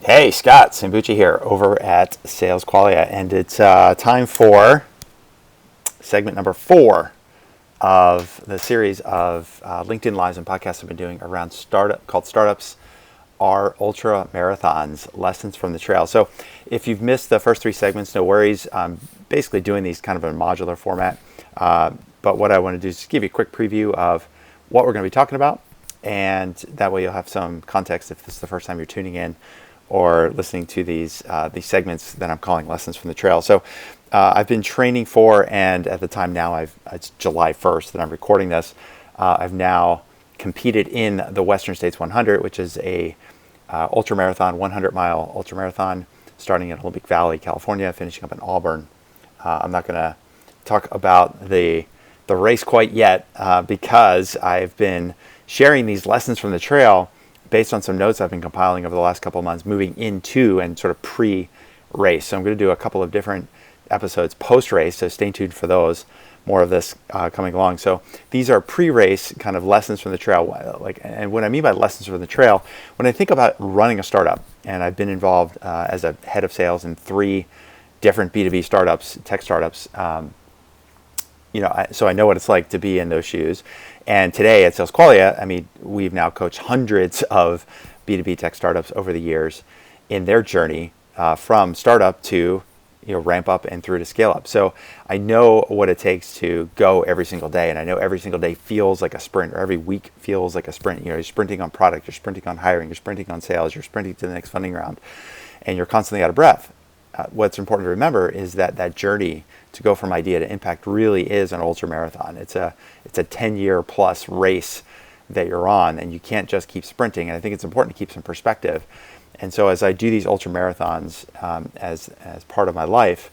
Hey, Scott Sambucci here over at Sales Qualia, and it's time for segment number 4 of the series of LinkedIn Lives and podcasts I've been doing around Startups Are Ultramarathons, Lessons from the Trail. So if you've missed the first 3 segments, no worries. I'm basically doing these kind of in a modular format, but what I want to do is just give you a quick preview of what we're going to be talking about, and that way you'll have some context if this is the first time you're tuning in or listening to these segments that I'm calling Lessons from the Trail. So I've been training for, and at the time now, it's July 1st that I'm recording this. I've now competed in the Western States 100, which is a ultramarathon, 100-mile ultramarathon, starting in Olympic Valley, California, finishing up in Auburn. I'm not going to talk about the race quite yet because I've been sharing these lessons from the trail based on some notes I've been compiling over the last couple of months, moving into and sort of pre-race. So I'm going to do a couple of different episodes post-race, so stay tuned for those. More of this coming along. So these are pre-race kind of lessons from the trail. And what I mean by lessons from the trail, when I think about running a startup, and I've been involved as a head of sales in 3 different B2B startups, tech startups. So I know what it's like to be in those shoes. And today at Sales Qualia, I mean, we've now coached hundreds of B2B tech startups over the years in their journey from startup to ramp up and through to scale up. So I know what it takes to go every single day, and I know every single day feels like a sprint, or every week feels like a sprint. You're sprinting on product, you're sprinting on hiring, you're sprinting on sales, you're sprinting to the next funding round, and you're constantly out of breath. What's important to remember is that journey to go from idea to impact really is an ultra marathon. It's a 10-year plus race that you're on, and you can't just keep sprinting. And I think it's important to keep some perspective. And so as I do these ultra marathons as part of my life,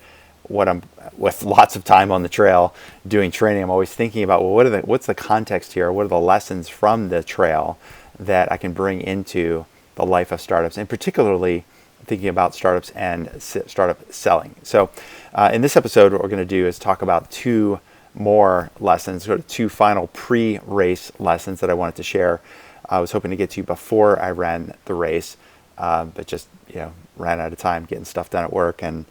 with lots of time on the trail doing training, I'm always thinking about, well, what's the context here? What are the lessons from the trail that I can bring into the life of startups, and particularly thinking about startups and startup selling. So in this episode, what we're going to do is talk about 2 more lessons, sort of 2 final pre-race lessons that I wanted to share. I was hoping to get to before I ran the race, but just ran out of time getting stuff done at work and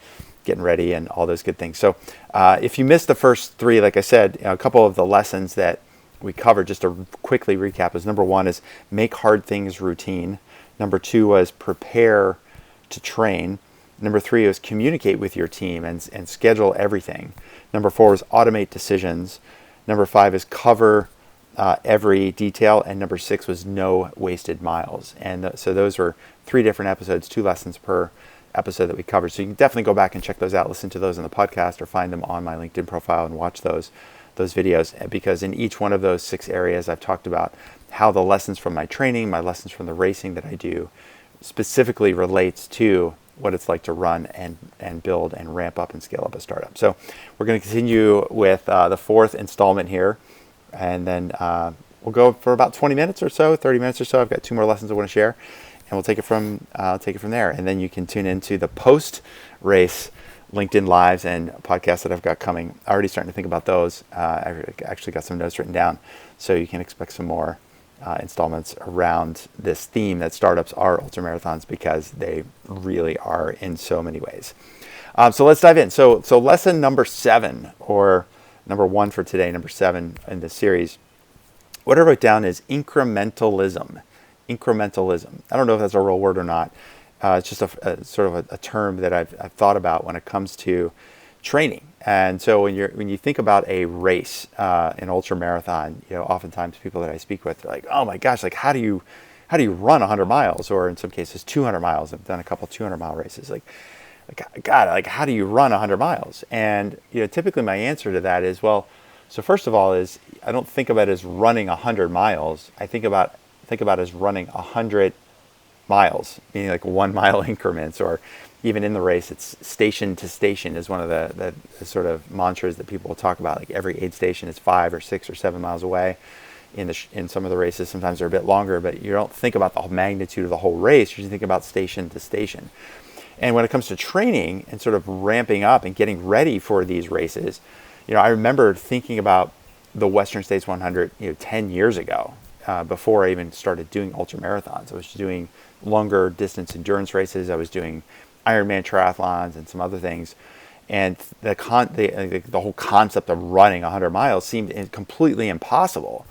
getting ready and all those good things. So if you missed the first 3, like I said, a couple of the lessons that we covered, just to quickly recap, is number 1 is make hard things routine. Number 2 was prepare to train. Number 3 is communicate with your team and schedule everything. Number 4 is automate decisions. Number 5 is cover every detail. And number 6 was no wasted miles. And so those were 3 different episodes, 2 lessons per episode that we covered. So you can definitely go back and check those out, listen to those in the podcast, or find them on my LinkedIn profile and watch those videos, because in each one of those 6 areas I've talked about how the lessons from my training, my lessons from the racing that I do, specifically relates to what it's like to run and build and ramp up and scale up a startup. So we're going to continue with the 4th installment here, and then we'll go for about 20 minutes or so, 30 minutes or so. I've got 2 more lessons I want to share, and we'll take it from there. And then you can tune into the post-race LinkedIn Lives and podcasts that I've got coming. I'm already starting to think about those. I've actually got some notes written down, so you can expect some more installments around this theme that startups are ultramarathons, because they really are in so many ways. So let's dive in. So lesson number 7, or number 1 for today, number 7 in this series, what I wrote down is incrementalism. Incrementalism. I don't know if that's a real word or not. It's just a sort of a term that I've thought about when it comes to training. And so when you think about a race, an ultra marathon, oftentimes people that I speak with are like, oh my gosh, like how do you run 100 miles, or in some cases 200 miles? I've done a couple 200-mile races. Like God, like how do you run 100 miles? And typically my answer to that is, well, so first of all is I don't think about it as running 100 miles. I think about it as running 100 miles, meaning like 1 mile increments, or even in the race, it's station to station is one of the sort of mantras that people will talk about. Like every aid station is 5 or 6 or 7 miles away. In some of the races, sometimes they're a bit longer, but you don't think about the magnitude of the whole race. You just think about station to station. And when it comes to training and sort of ramping up and getting ready for these races, I remember thinking about the Western States 100, 10 years ago. before I even started doing ultramarathons. I was doing longer distance endurance races. I was doing Ironman triathlons and some other things. And the whole concept of running 100 miles seemed completely impossible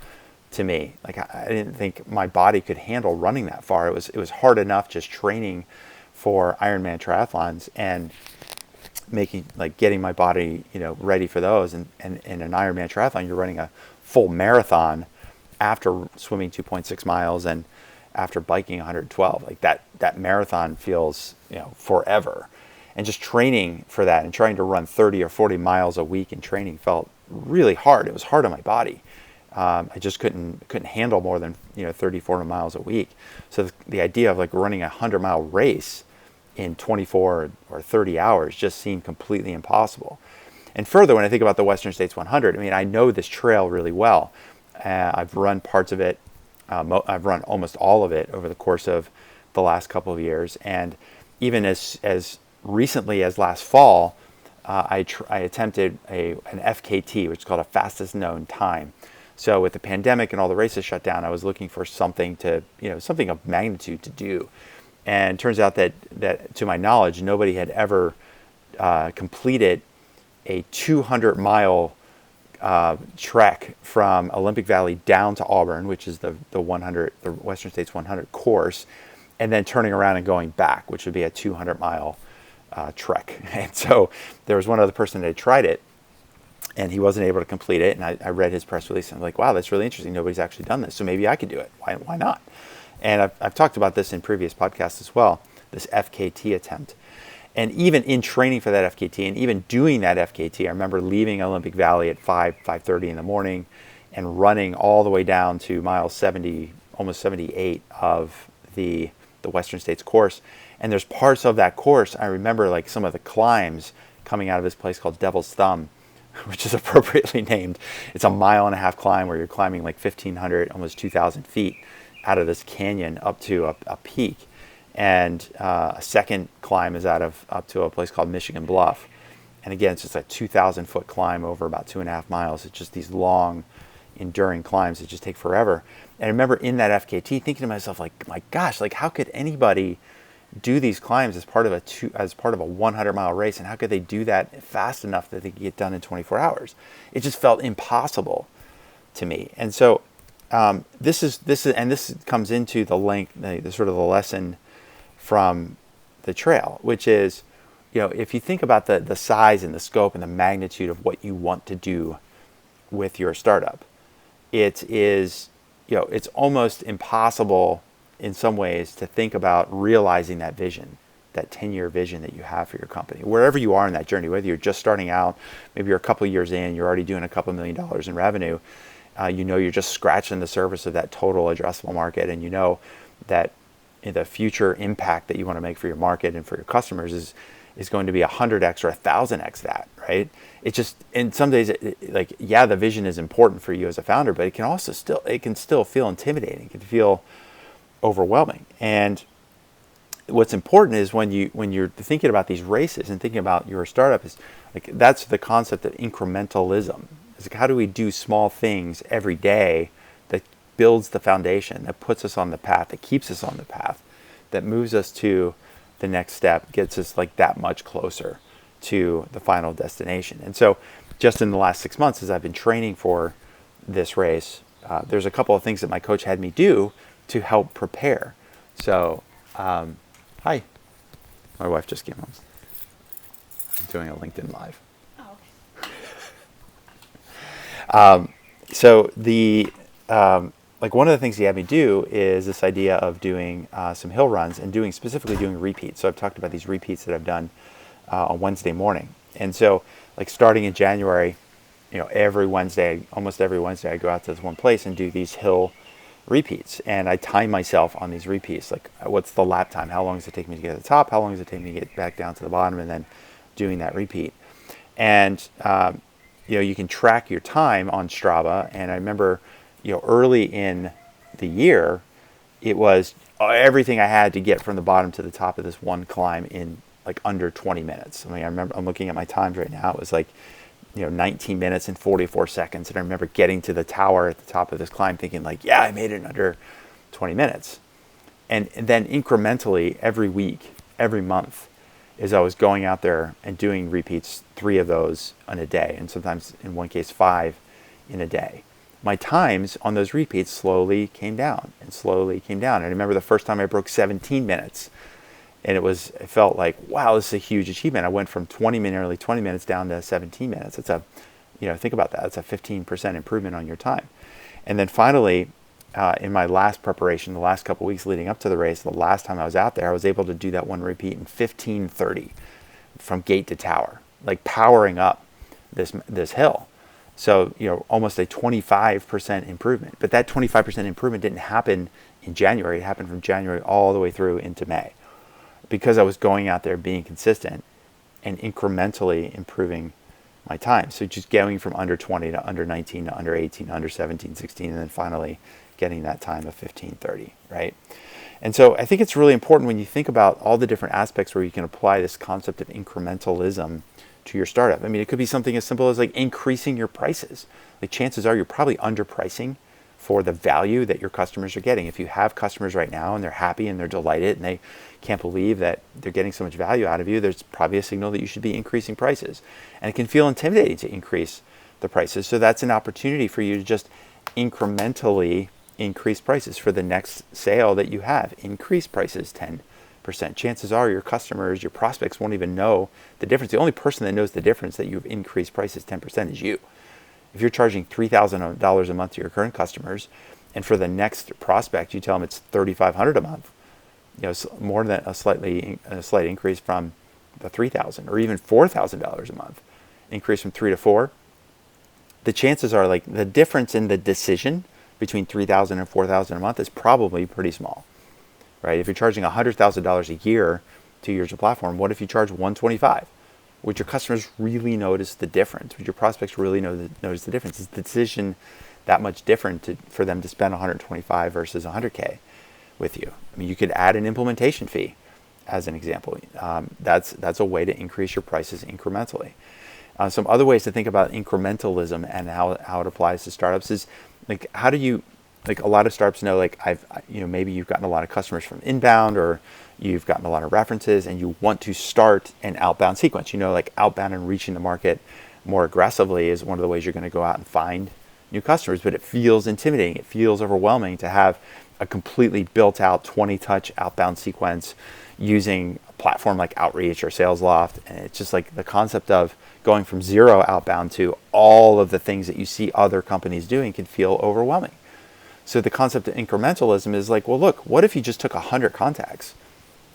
to me. Like I didn't think my body could handle running that far. It was hard enough just training for Ironman triathlons and getting my body, ready for those. And in an Ironman triathlon, you're running a full marathon after swimming 2.6 miles and after biking 112. Like that marathon feels, forever. And just training for that and trying to run 30 or 40 miles a week in training felt really hard. It was hard on my body. I just couldn't handle more than 30, 40 miles a week. So the idea of running a 100-mile race in 24 or 30 hours just seemed completely impossible. And further, when I think about the Western States 100, I know this trail really well. I've run parts of it. I've run almost all of it over the course of the last couple of years. And even as recently as last fall, I attempted an FKT, which is called a fastest known time. So with the pandemic and all the races shut down, I was looking for something something of magnitude to do. And it turns out that to my knowledge, nobody had ever completed a 200-mile trek from Olympic Valley down to Auburn, which is the Western States 100 course, and then turning around and going back, which would be a 200-mile trek. And so there was one other person that had tried it, and he wasn't able to complete it. And I read his press release, and I'm like, wow, that's really interesting. Nobody's actually done this, so maybe I could do it. Why not? And I've talked about this in previous podcasts as well, this FKT attempt. And even in training for that FKT and even doing that FKT, I remember leaving Olympic Valley at 5:30 in the morning and running all the way down to mile 70, almost 78 of the Western States course. And there's parts of that course, I remember some of the climbs coming out of this place called Devil's Thumb, which is appropriately named. It's a 1.5 mile climb where you're climbing 1,500, almost 2,000 feet out of this canyon up to a peak. And a second climb is up to a place called Michigan Bluff. And again, it's just a 2,000-foot climb over about 2.5 miles. It's just these long, enduring climbs that just take forever. And I remember in that FKT thinking to myself, my gosh, how could anybody do these climbs as part of a 100-mile race, and how could they do that fast enough that they could get done in 24 hours? It just felt impossible to me. And so this comes into the length, the sort of the lesson from the trail, which is, if you think about the size and the scope and the magnitude of what you want to do with your startup, it is, it's almost impossible in some ways to think about realizing that vision, that 10-year vision that you have for your company, wherever you are in that journey, whether you're just starting out, maybe you're a couple of years in, you're already doing a couple $1 million in revenue, you're just scratching the surface of that total addressable market, and that the future impact that you want to make for your market and for your customers is going to be 100x or 1,000x that, right? It just, in some days, the vision is important for you as a founder, but it can also still feel intimidating. It can feel overwhelming. And what's important is when you're thinking about these races and thinking about your startup, is that's the concept of incrementalism. It's how do we do small things every day that builds the foundation, that puts us on the path, that keeps us on the path, that moves us to the next step, gets us that much closer to the final destination. And so just in the last 6 months, as I've been training for this race, there's a couple of things that my coach had me do to help prepare. So, hi. My wife just came home. I'm doing a LinkedIn Live. Oh, okay. So one of the things he had me do is this idea of doing some hill runs and specifically doing repeats. So I've talked about these repeats that I've done on Wednesday morning. And so starting in January, almost every Wednesday, I go out to this one place and do these hill repeats. And I time myself on these repeats. What's the lap time? How long does it take me to get to the top? How long does it take me to get back down to the bottom? And then doing that repeat. And, you can track your time on Strava. And I remember, early in the year, it was everything I had to get from the bottom to the top of this one climb in under 20 minutes. I remember I'm looking at my times right now. It was 19 minutes and 44 seconds. And I remember getting to the tower at the top of this climb thinking like, yeah, I made it in under 20 minutes. And then incrementally every week, every month, as I was going out there and doing repeats, 3 of those in a day, and sometimes in one case 5 in a day, my times on those repeats slowly came down and slowly came down. And I remember the first time I broke 17 minutes, and it felt like, wow, this is a huge achievement. I went from nearly 20 minutes down to 17 minutes. It's think about that. It's a 15% improvement on your time. And then finally, in my last preparation, the last couple of weeks leading up to the race, the last time I was out there, I was able to do that one repeat in 15:30 from gate to tower, like powering up this hill. So, almost a 25% improvement. But that 25% improvement didn't happen in January. It happened from January all the way through into May, because I was going out there being consistent and incrementally improving my time. So just going from under 20 to under 19 to under 18, under 17, 16, and then finally getting that time of 15:30, right? And so I think it's really important when you think about all the different aspects where you can apply this concept of incrementalism to your startup. I mean, it could be something as simple as like increasing your prices. Like chances are you're probably underpricing for the value that your customers are getting. If you have customers right now and they're happy and they're delighted and they can't believe that they're getting so much value out of you, there's probably a signal that you should be increasing prices. And it can feel intimidating to increase the prices. So that's an opportunity for you to just incrementally increase prices for the next sale that you have. Increase prices 10%. Chances are your customers, your prospects won't even know the difference. The only person that knows the difference that you've increased prices 10% is you. If you're charging $3,000 a month to your current customers, and for the next prospect you tell them it's $3,500 a month, more than a slight increase from the $3,000, or even $4,000 a month, increase from 3 to 4. The chances are like the difference in the decision between $3,000 and $4,000 a month is probably pretty small, right? If you're charging $100,000 a year to use your platform, what if you charge $125,000? Would your customers really notice the difference? Would your prospects really notice the difference? Is the decision that much different for them to spend $125,000 versus $100,000 with you? I mean, you could add an implementation fee as an example. That's a way to increase your prices incrementally. Some other ways to think about incrementalism and how it applies to startups is like, how do you, like a lot of startups know, like maybe you've gotten a lot of customers from inbound, or you've gotten a lot of references and you want to start an outbound sequence. Like outbound and reaching the market more aggressively is one of the ways you're going to go out and find new customers, but it feels intimidating. It feels overwhelming to have a completely built out 20-touch outbound sequence using a platform like Outreach or SalesLoft. And it's just like the concept of going from 0 outbound to all of the things that you see other companies doing can feel overwhelming. So the concept of incrementalism is like, well, look, what if you just took 100 contacts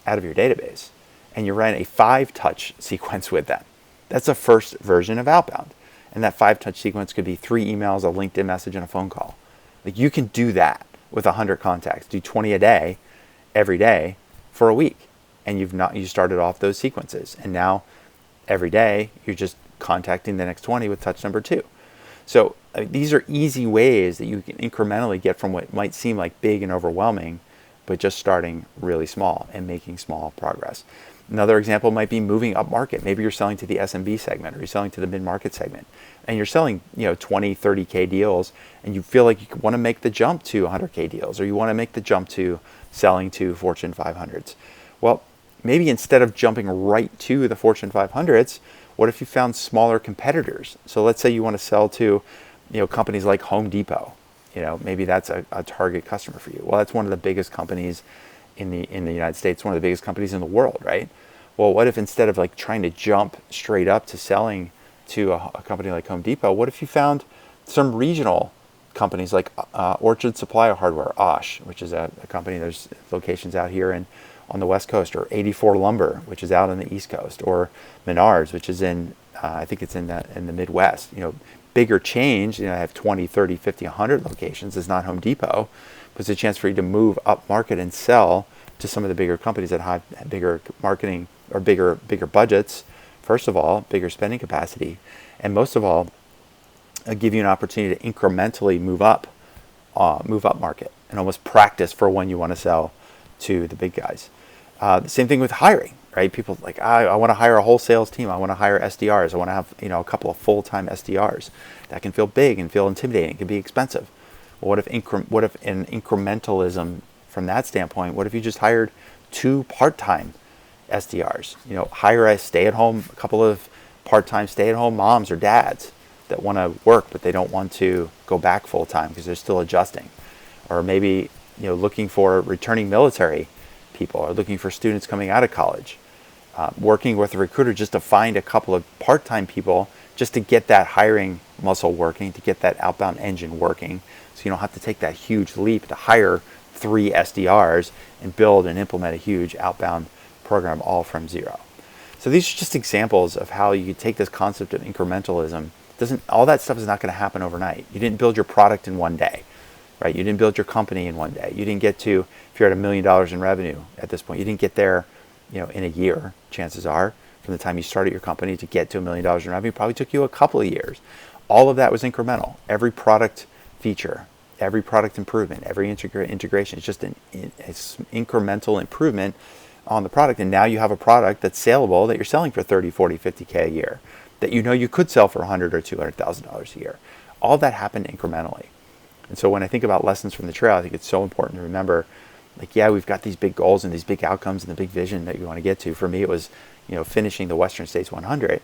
out of your database and you ran a 5-touch sequence with them? That's the first version of outbound. And that 5-touch sequence could be 3 emails, a LinkedIn message, and a phone call. Like you can do that with 100 contacts. Do 20 a day, every day for a week. And you started off those sequences. And now every day you're just contacting the next 20 with touch number 2. So these are easy ways that you can incrementally get from what might seem like big and overwhelming, but just starting really small and making small progress. Another example might be moving up market. Maybe you're selling to the SMB segment, or you're selling to the mid-market segment, and you're selling 20, 30K deals, and you feel like you want to make the jump to 100K deals, or you want to make the jump to selling to Fortune 500s. Well, maybe instead of jumping right to the Fortune 500s, what if you found smaller competitors? So let's say you want to sell to companies like Home Depot. Maybe that's a target customer for you. Well, that's one of the biggest companies in the United States, one of the biggest companies in the world, right? Well, what if instead of like trying to jump straight up to selling to a company like Home Depot, what if you found some regional companies like Orchard Supply Hardware, OSH, which is a company, there's locations out here on the West Coast, or 84 Lumber, which is out on the East Coast, or Menards, which is I think it's in the Midwest. Bigger chains, have 20, 30, 50, 100 locations. It's not Home Depot, but it's a chance for you to move up market and sell to some of the bigger companies that have bigger marketing or bigger budgets. First of all, bigger spending capacity, and most of all, give you an opportunity to incrementally move up market and almost practice for when you want to sell to the big guys. The same thing with hiring, right? People like, I want to hire a whole sales team. I want to hire SDRs. I want to have, a couple of full-time SDRs. That can feel big and feel intimidating. It can be expensive. Well, what if in incrementalism from that standpoint, what if you just hired 2 part-time SDRs? Hire a couple of part-time stay-at-home moms or dads that want to work, but they don't want to go back full-time because they're still adjusting. Or maybe, looking for returning military people, or looking for students coming out of college, working with a recruiter just to find a couple of part-time people just to get that hiring muscle working, to get that outbound engine working, so you don't have to take that huge leap to hire 3 SDRs and build and implement a huge outbound program all from zero. So these are just examples of how you take this concept of incrementalism. All that stuff is not going to happen overnight. You didn't build your product in one day, right? You didn't build your company in one day. You didn't get to, if you're at $1 million in revenue at this point, you didn't get there, in a year. Chances are, from the time you started your company to get to $1 million in revenue, probably took you a couple of years. All of that was incremental. Every product feature, every product improvement, every integration is just an incremental improvement on the product. And now you have a product that's saleable, that you're selling for 30, 40, 50K a year, that you could sell for $100,000 or $200,000 a year. All that happened incrementally. And so when I think about lessons from the trail, I think it's so important to remember, we've got these big goals and these big outcomes and the big vision that you want to get to. For me, it was, finishing the Western States 100,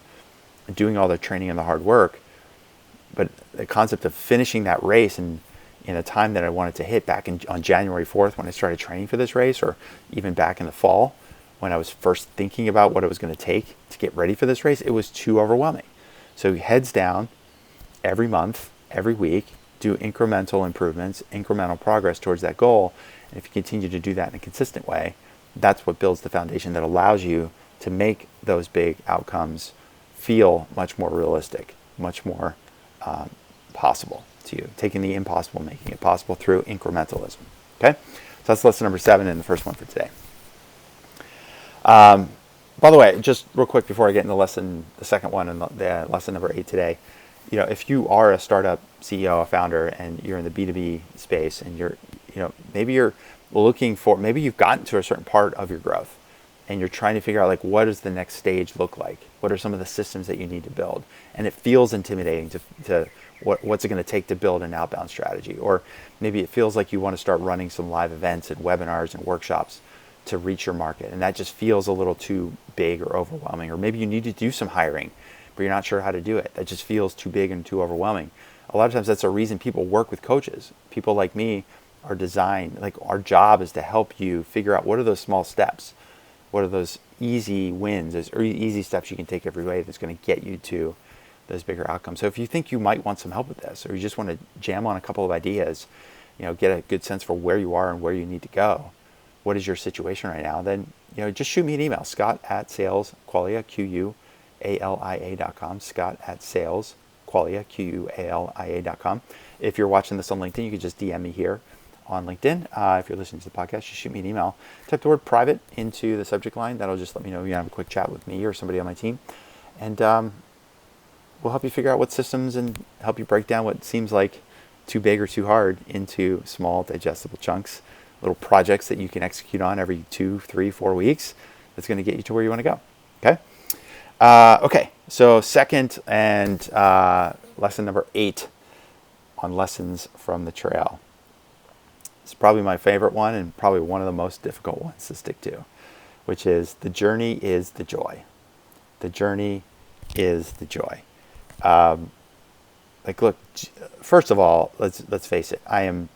doing all the training and the hard work. But the concept of finishing that race in a time that I wanted to hit back on January 4th when I started training for this race, or even back in the fall when I was first thinking about what it was going to take to get ready for this race, it was too overwhelming. So heads down every month, every week, do incremental improvements, incremental progress towards that goal. And if you continue to do that in a consistent way, that's what builds the foundation that allows you to make those big outcomes feel much more realistic, much more possible to you. Taking the impossible, making it possible through incrementalism. Okay? So that's lesson number 7 and the first one for today. By the way, just real quick before I get into the second one and the lesson number 8 today, if you are a startup CEO, a founder, and you're in the B2B space, and maybe you've gotten to a certain part of your growth, and you're trying to figure out what does the next stage look like? What are some of the systems that you need to build? And it feels intimidating to what's it going to take to build an outbound strategy? Or maybe it feels like you want to start running some live events and webinars and workshops to reach your market, and that just feels a little too big or overwhelming. Or maybe you need to do some hiring, but you're not sure how to do it. That just feels too big and too overwhelming. A lot of times that's a reason people work with coaches. People like me are designed, our job is to help you figure out what are those small steps, what are those easy wins, those easy steps you can take every day that's going to get you to those bigger outcomes. So if you think you might want some help with this, or you just want to jam on a couple of ideas, get a good sense for where you are and where you need to go, what is your situation right now, then just shoot me an email, Scott@salesqualia, QUALIA.com, Scott@salesqualia, QUALIA.com. If you're watching this on LinkedIn, you can just DM me here on LinkedIn. If you're listening to the podcast, just shoot me an email. Type the word private into the subject line. That'll just let me know you have a quick chat with me or somebody on my team. And we'll help you figure out what systems and help you break down what seems like too big or too hard into small, digestible chunks, little projects that you can execute on every 2, 3, 4 weeks. That's going to get you to where you want to go. Okay? Okay, so second and lesson number 8 on lessons from the trail. It's probably my favorite one and probably one of the most difficult ones to stick to, which is the journey is the joy. The journey is the joy. Look, first of all, let's face it. I am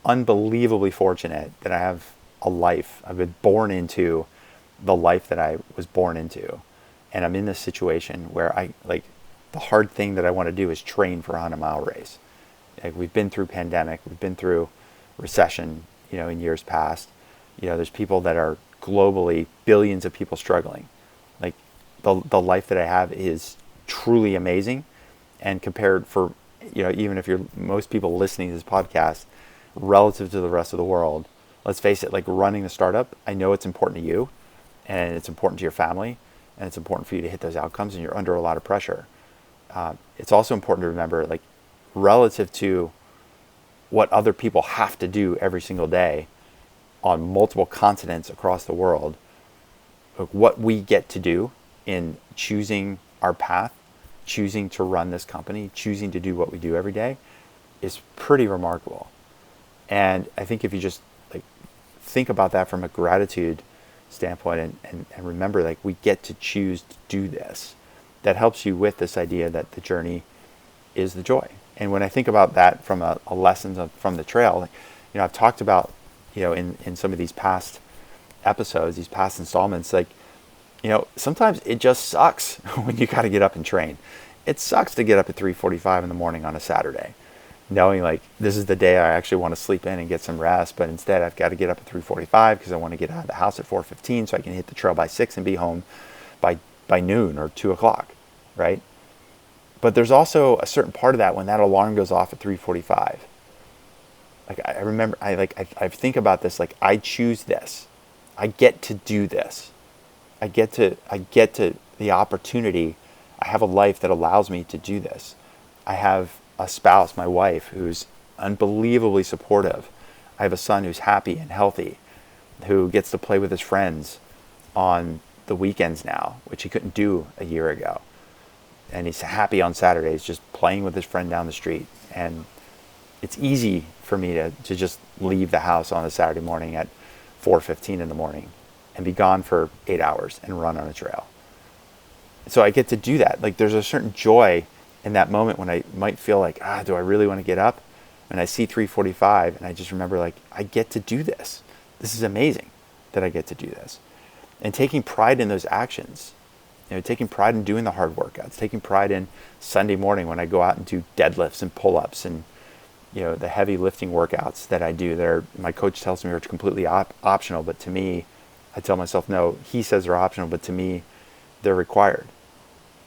unbelievably fortunate that I have a life. I've been born into the life that I was born into. And I'm in this situation where the hard thing that I want to do is train for a 100-mile race. We've been through pandemic. We've been through recession, in years past. There's people that are globally, billions of people struggling. The life that I have is truly amazing. And compared for, even if you're most people listening to this podcast, relative to the rest of the world, let's face it, running the startup, I know it's important to you, and it's important to your family, and it's important for you to hit those outcomes, and you're under a lot of pressure. It's also important to remember, relative to what other people have to do every single day on multiple continents across the world, what we get to do in choosing our path, choosing to run this company, choosing to do what we do every day is pretty remarkable. And I think if you just like think about that from a gratitude standpoint and remember like we get to choose to do this, that helps you with this idea that the journey is the joy. And when I think about that from a lessons from the trail, like, I've talked about, in some of these past episodes, these past installments, like, sometimes it just sucks when you got to get up and train. It sucks to get up at 3:45 in the morning on a Saturday, knowing like this is the day I actually want to sleep in and get some rest, but instead I've got to get up at 3:45 because I want to get out of the house at 4:15 so I can hit the trail by 6 and be home by noon or 2 o'clock, right? But there's also a certain part of that when that alarm goes off at 3:45. Like I remember, I think about this, like I choose this. I get to do this. I get to the opportunity. I have a life that allows me to do this. I have a spouse, my wife, who's unbelievably supportive. I have a son who's happy and healthy, who gets to play with his friends on the weekends now, which he couldn't do a year ago. And he's happy on Saturdays just playing with his friend down the street. And it's easy for me to just leave the house on a Saturday morning at 4:15 in the morning and be gone for 8 hours and run on a trail. So I get to do that. Like there's a certain joy in that moment when I might feel like, do I really want to get up? And I see 3:45 and I just remember like, I get to do this. This is amazing that I get to do this. And taking pride in those actions, taking pride in doing the hard workouts, taking pride in Sunday morning when I go out and do deadlifts and pull-ups and, the heavy lifting workouts that I do. My coach tells me are completely optional, but to me, I tell myself, no, he says they're optional, but to me, they're required.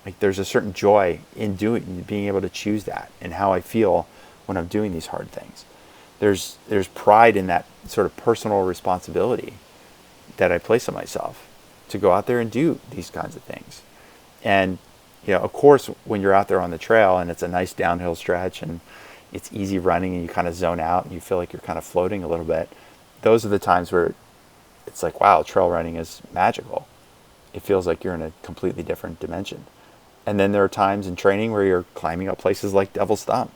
Like there's a certain joy in being able to choose that and how I feel when I'm doing these hard things. There's pride in that sort of personal responsibility that I place on myself to go out there and do these kinds of things. And, of course, when you're out there on the trail and it's a nice downhill stretch and it's easy running and you kind of zone out and you feel like you're kind of floating a little bit, those are the times where it's like, wow, trail running is magical. It feels like you're in a completely different dimension. And then there are times in training where you're climbing up places like Devil's Thumb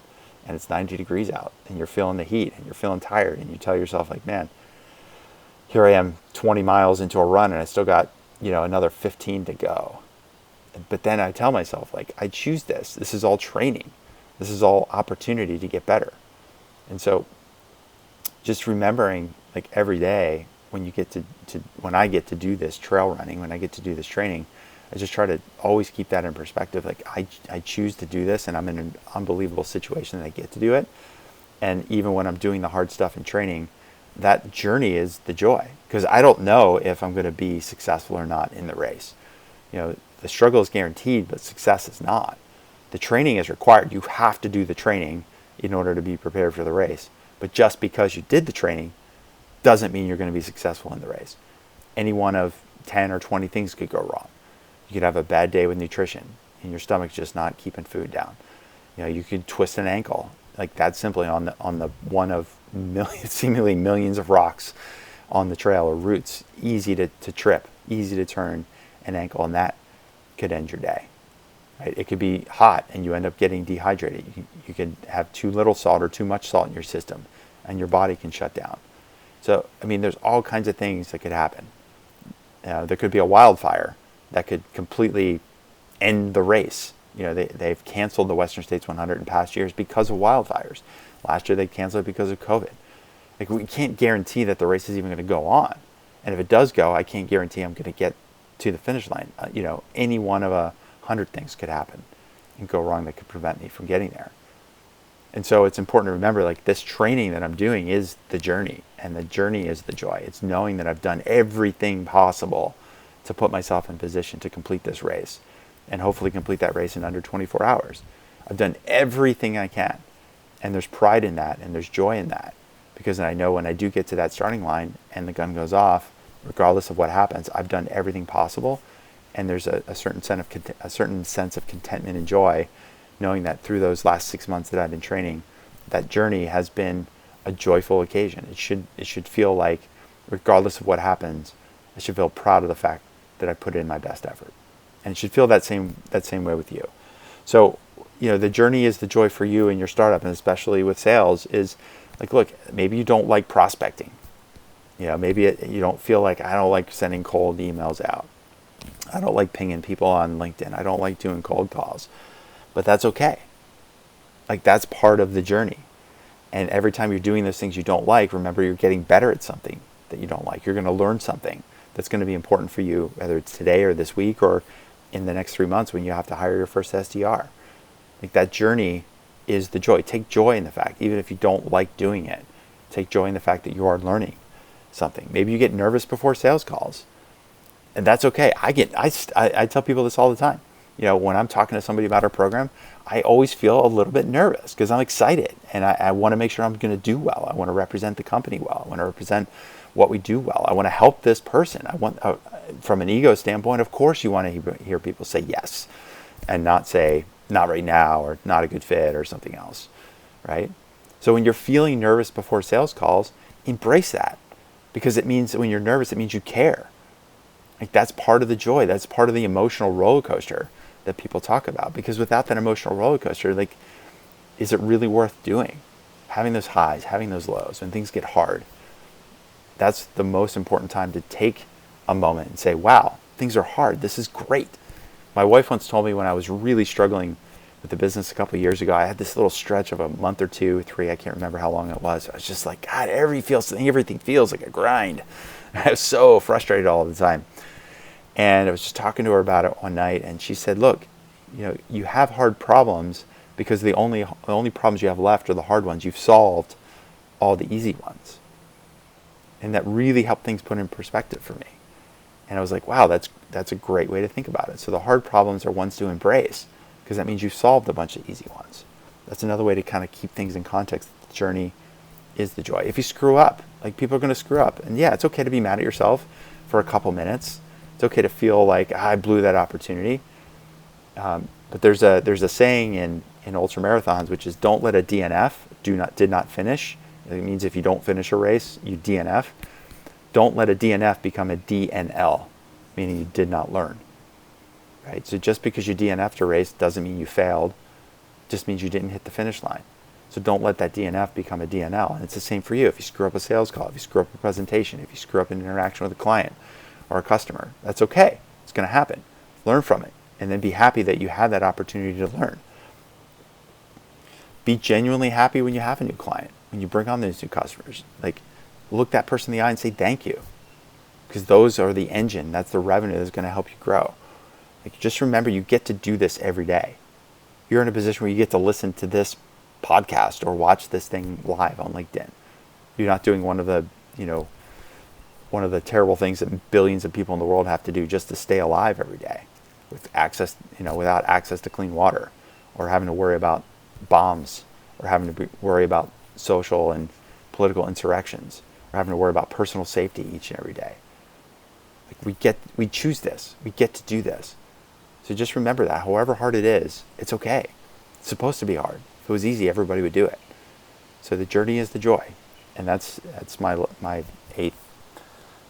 and it's 90 degrees out and you're feeling the heat and you're feeling tired and you tell yourself like, man, here I am 20 miles into a run and I still got, another 15 to go. But then I tell myself like, I choose this. This is all training. This is all opportunity to get better. And so just remembering like every day when you get when I get to do this trail running, when I get to do this training, I just try to always keep that in perspective. Like I choose to do this and I'm in an unbelievable situation that I get to do it. And even when I'm doing the hard stuff in training, that journey is the joy, because I don't know if I'm going to be successful or not in the race. The struggle is guaranteed, but success is not. The training is required. You have to do the training in order to be prepared for the race. But just because you did the training doesn't mean you're going to be successful in the race. Any one of 10 or 20 things could go wrong. You could have a bad day with nutrition and your stomach's just not keeping food down. You could twist an ankle, like that simply on the one of seemingly millions of rocks on the trail or roots, easy to trip, easy to turn an ankle, and that could end your day. Right? It could be hot and you end up getting dehydrated. You could have too little salt or too much salt in your system and your body can shut down. So, there's all kinds of things that could happen. There could be a wildfire that could completely end the race. They've canceled the Western States 100 in past years because of wildfires. Last year they canceled it because of COVID. Like we can't guarantee that the race is even going to go on. And if it does go, I can't guarantee I'm going to get to the finish line. Any one of 100 things could happen and go wrong that could prevent me from getting there. And so it's important to remember, like, this training that I'm doing is the journey, and the journey is the joy. It's knowing that I've done everything possible to put myself in position to complete this race and hopefully complete that race in under 24 hours. I've done everything I can, and there's pride in that and there's joy in that, because I know when I do get to that starting line and the gun goes off, regardless of what happens, I've done everything possible, and there's a certain sense of contentment and joy, knowing that through those last 6 months that I've been training, that journey has been a joyful occasion. It should feel like, regardless of what happens, I should feel proud of the fact that I put in my best effort. And it should feel that same way with you. So, the journey is the joy for you in your startup, and especially with sales is like, look, maybe you don't like prospecting. Maybe you don't feel like, I don't like sending cold emails out. I don't like pinging people on LinkedIn. I don't like doing cold calls. But that's okay. Like, that's part of the journey. And every time you're doing those things you don't like, remember you're getting better at something that you don't like. You're going to learn something that's going to be important for you, whether it's today or this week or in the next 3 months when you have to hire your first SDR. Like, that journey is the joy. Take joy in the fact, even if you don't like doing it, take joy in the fact that you are learning something. Maybe you get nervous before sales calls, and that's okay. I tell people this all the time. When I'm talking to somebody about our program, I always feel a little bit nervous because I'm excited and I want to make sure I'm going to do well. I want to represent the company well. I want to represent what we do well. I want to help this person. I want, from an ego standpoint, of course you want to hear people say yes and not say not right now or not a good fit or something else, right? So when you're feeling nervous before sales calls, embrace that, because it means when you're nervous, it means you care. Like, that's part of the joy. That's part of the emotional roller coaster that people talk about. Because without that emotional roller coaster, like, is it really worth doing? Having those highs, having those lows, when things get hard, that's the most important time to take a moment and say, wow, things are hard. This is great. My wife once told me when I was really struggling with the business a couple of years ago, I had this little stretch of a month or 2, 3, I can't remember how long it was. I was just like, God, everything feels like a grind. I was so frustrated all the time. And I was just talking to her about it one night, and she said, look, you have hard problems because the only problems you have left are the hard ones. You've solved all the easy ones. And that really helped things put in perspective for me. And I was like, wow, that's a great way to think about it. So the hard problems are ones to embrace, because that means you've solved a bunch of easy ones. That's another way to kind of keep things in context. The journey is the joy. If you screw up, like, people are going to screw up. And yeah, it's okay to be mad at yourself for a couple minutes. It's okay to feel like, I blew that opportunity. But there's a saying in ultramarathons, which is, don't let a DNF, did not finish. It means if you don't finish a race, you DNF. Don't let a DNF become a DNL, meaning you did not learn. Right? So just because you DNF'd a race doesn't mean you failed. It just means you didn't hit the finish line. So don't let that DNF become a DNL. And it's the same for you. If you screw up a sales call, if you screw up a presentation, if you screw up an interaction with a client or a customer, that's okay. It's going to happen. Learn from it. And then be happy that you had that opportunity to learn. Be genuinely happy when you have a new client, when you bring on those new customers. Like, look that person in the eye and say thank you. Because those are the engine. That's the revenue that's going to help you grow. Like, just remember, you get to do this every day. You're in a position where you get to listen to this podcast or watch this thing live on LinkedIn. You're not doing one of the terrible things that billions of people in the world have to do just to stay alive every day, with access, without access to clean water, or having to worry about bombs, or having to worry about social and political insurrections, or having to worry about personal safety each and every day. Like, we choose this. We get to do this. So just remember that, however hard it is, it's okay. It's supposed to be hard. If it was easy, everybody would do it. So the journey is the joy. And that's my 8th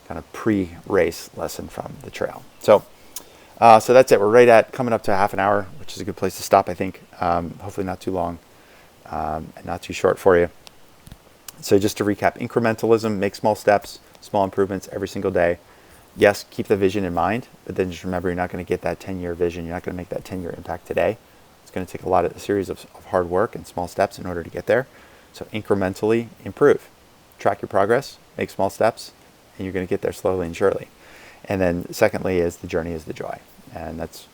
kind of pre-race lesson from the trail. So that's it. We're coming up to half an hour, which is a good place to stop, I think. Hopefully not too long and not too short for you. So just to recap, incrementalism, make small steps, small improvements every single day. Yes, keep the vision in mind, but then just remember, you're not going to get that 10-year vision. You're not going to make that 10-year impact today. It's going to take a series of hard work and small steps in order to get there. So incrementally improve. Track your progress, make small steps, and you're going to get there slowly and surely. And then secondly is the journey is the joy. And that's,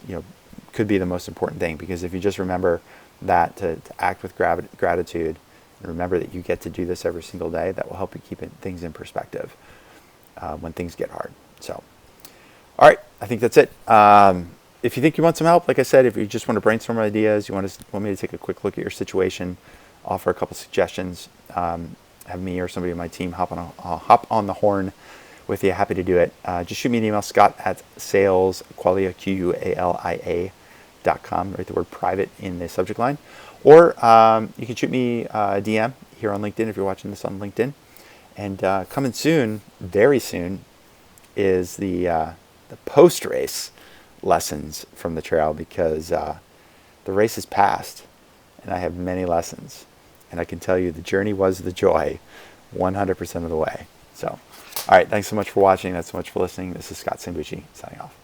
could be the most important thing, because if you just remember that, to act with gratitude, and remember that you get to do this every single day, that will help you keep things in perspective when things get hard. So, all right, I think that's it. If you think you want some help, like I said, if you just want to brainstorm ideas, you want me to take a quick look at your situation, offer a couple suggestions, have me or somebody on my team hop on the horn with you. Happy to do it. Just shoot me an email, scott@salesqualia.com. Write the word private in the subject line. Or you can shoot me a DM here on LinkedIn if you're watching this on LinkedIn. And coming soon, very soon, is the the post-race lessons from the trail, because the race is past and I have many lessons. And I can tell you the journey was the joy 100% of the way. So, all right, thanks so much for watching. That's so much for listening. This is Scott Sambucci signing off.